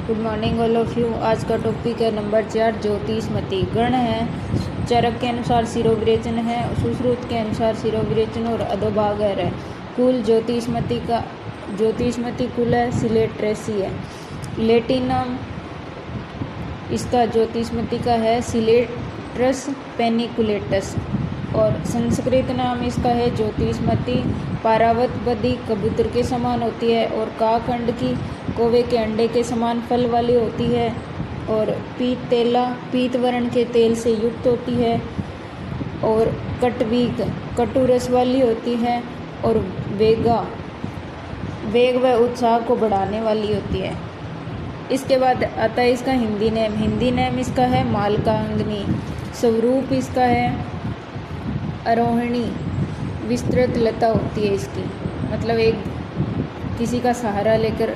Good morning all of you. आज का topic है नंबर 4 ज्योतिषमती। गण है, चरक के अनुसार शिरोविरेचन है, सुश्रुत के अनुसार शिरोविरेचन और अधोभाग है। कुल ज्योतिषमती कुल है सिलेट्रेसी है। लेटिन नाम इसका ज्योतिषमती का है सिलेट्रस पेनिकुलेटस और संस्कृत नाम इसका है ज्योतिषमती। पारावत बदी कबूतर के समान होती है और काखंड की कौवे के अंडे के समान फल वाली होती है और पीत वर्ण के तेल से युक्त होती है और कटवीक कटु रस वाली होती है और वेग व उत्साह को बढ़ाने वाली होती है। इसके बाद आता है इसका हिंदी नेम इसका है मालकांगनी। स्वरूप इसका है आरोहिणी। विस्तृत लता होती है इसकी, मतलब एक किसी का सहारा लेकर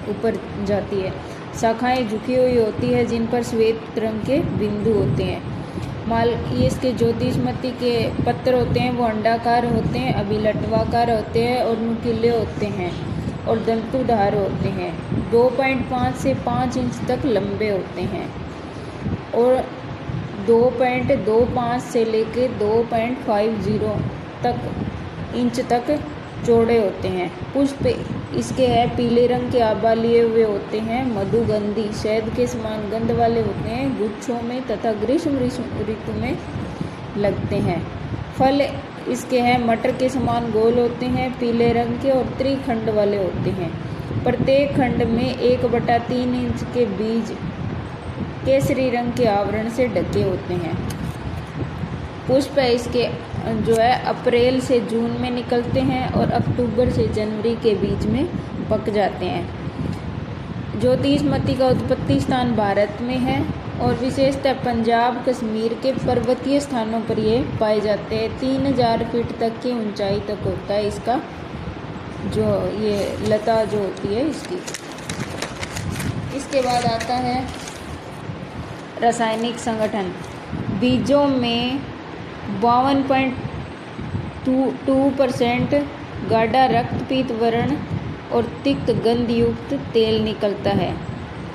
ऊपर जाती है। शाखाएं झुकी हुई होती है जिन पर श्वेत रंग के बिंदु होते हैं। ये इसके ज्योतिषमती के पत्र होते हैं वो अंडाकार होते हैं, अभिलटवाकार होते हैं और नुकीले होते हैं और दंतुधार होते हैं। 2.5 से 5 इंच तक लंबे होते हैं और 2.25 से लेकर 2.50 इंच तक चौड़े होते हैं। पुष्प इसके है पीले रंग के आभा लिए हुए होते हैं। मधुगंधी शहद के समान गंध वाले होते हैं, गुच्छों में तथा ग्रीष्म ऋतु में लगते हैं। फल इसके हैं मटर के समान गोल होते हैं, पीले रंग के और त्रिखंड वाले होते हैं। प्रत्येक खंड में 1/3 इंच के बीज केसरी रंग के आवरण से ढके होते हैं। पुष्प इसके जो है अप्रैल से जून में निकलते हैं और अक्टूबर से जनवरी के बीच में पक जाते हैं। ज्योतिषमती का उत्पत्ति स्थान भारत में है और विशेषतः पंजाब कश्मीर के पर्वतीय स्थानों पर ये पाए जाते हैं। 3000 फीट तक की ऊंचाई तक होता है इसका जो ये लता जो होती है इसकी। इसके बाद आता है रासायनिक संगठन। बीजों में 52.2% गाढ़ा रक्तपीत वर्ण और तिक्त गंध युक्त तेल निकलता है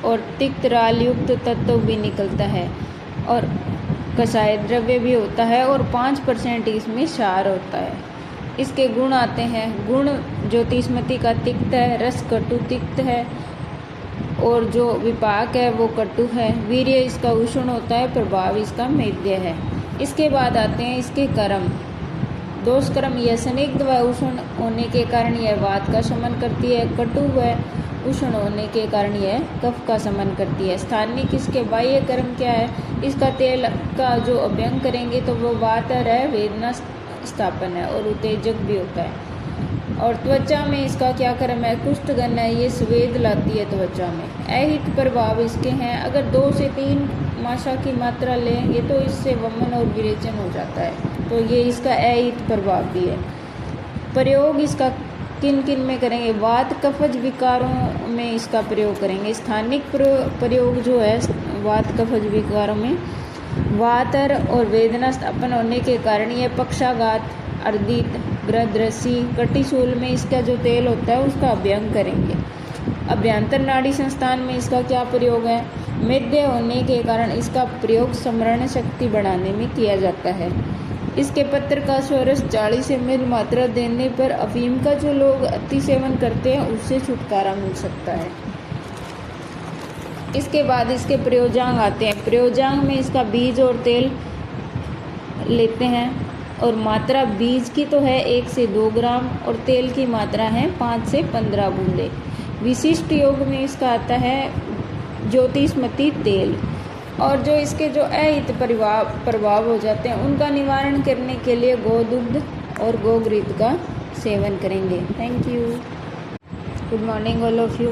और तिक्त राल युक्त तत्व भी निकलता है और कषाय द्रव्य भी होता है और 5% इसमें क्षार होता है। इसके गुण आते हैं। गुण ज्योतिषमती का तिक्त है, रस कटु तिक्त है और जो विपाक है वो कटु है। वीर्य इसका उष्ण होता है, प्रभाव इसका मेद्य है। इसके बाद आते हैं इसके कर्म। दोष कर्म यह स्निग्ध व उष्ण होने के कारण यह वात का शमन करती है। कटु व उष्ण होने के कारण यह कफ का शमन करती है। स्थानिक इसके बाह्य कर्म क्या है? इसका तेल का जो अभ्यंग करेंगे तो वो वातर है, वेदना स्थापन है और उत्तेजक भी होता है। और त्वचा में इसका क्या कर्म है? कुष्ठगन है, ये स्वेद लाती है त्वचा में। अहित प्रभाव इसके हैं। अगर 2 से 3 माशा की मात्रा लेंगे तो इससे वमन और विरेचन हो जाता है, तो ये इसका अहित प्रभाव भी है। प्रयोग इसका किन किन में करेंगे? वात कफज विकारों में इसका प्रयोग करेंगे। स्थानिक प्रयोग जो है वात कफज विकारों में वातर और वेदना स्थापन होने के कारण यह पक्षाघात, अर्दित, ग्रदृषि, कटिशूल में इसका जो तेल होता है उसका अभ्यंग करेंगे। अभ्यंतर नाड़ी संस्थान में इसका क्या प्रयोग है? मेद्य होने के कारण इसका प्रयोग स्मरण शक्ति बढ़ाने में किया जाता है। इसके पत्र का स्वरस 40 ml मात्रा देने पर अफीम का जो लोग अति सेवन करते हैं उससे छुटकारा मिल सकता है। इसके बाद इसके प्रयोजांग आते हैं। प्रयोजांग में इसका बीज और तेल लेते हैं और मात्रा बीज की तो है 1 से 2 ग्राम और तेल की मात्रा है 5 से 15 बूंदे। विशिष्ट योग में इसका आता है ज्योतिषमती तेल। और जो इसके जो अहित प्रभाव हो जाते हैं उनका निवारण करने के लिए गोदुग्ध और गोघृत का सेवन करेंगे। Thank you. Good morning all of you.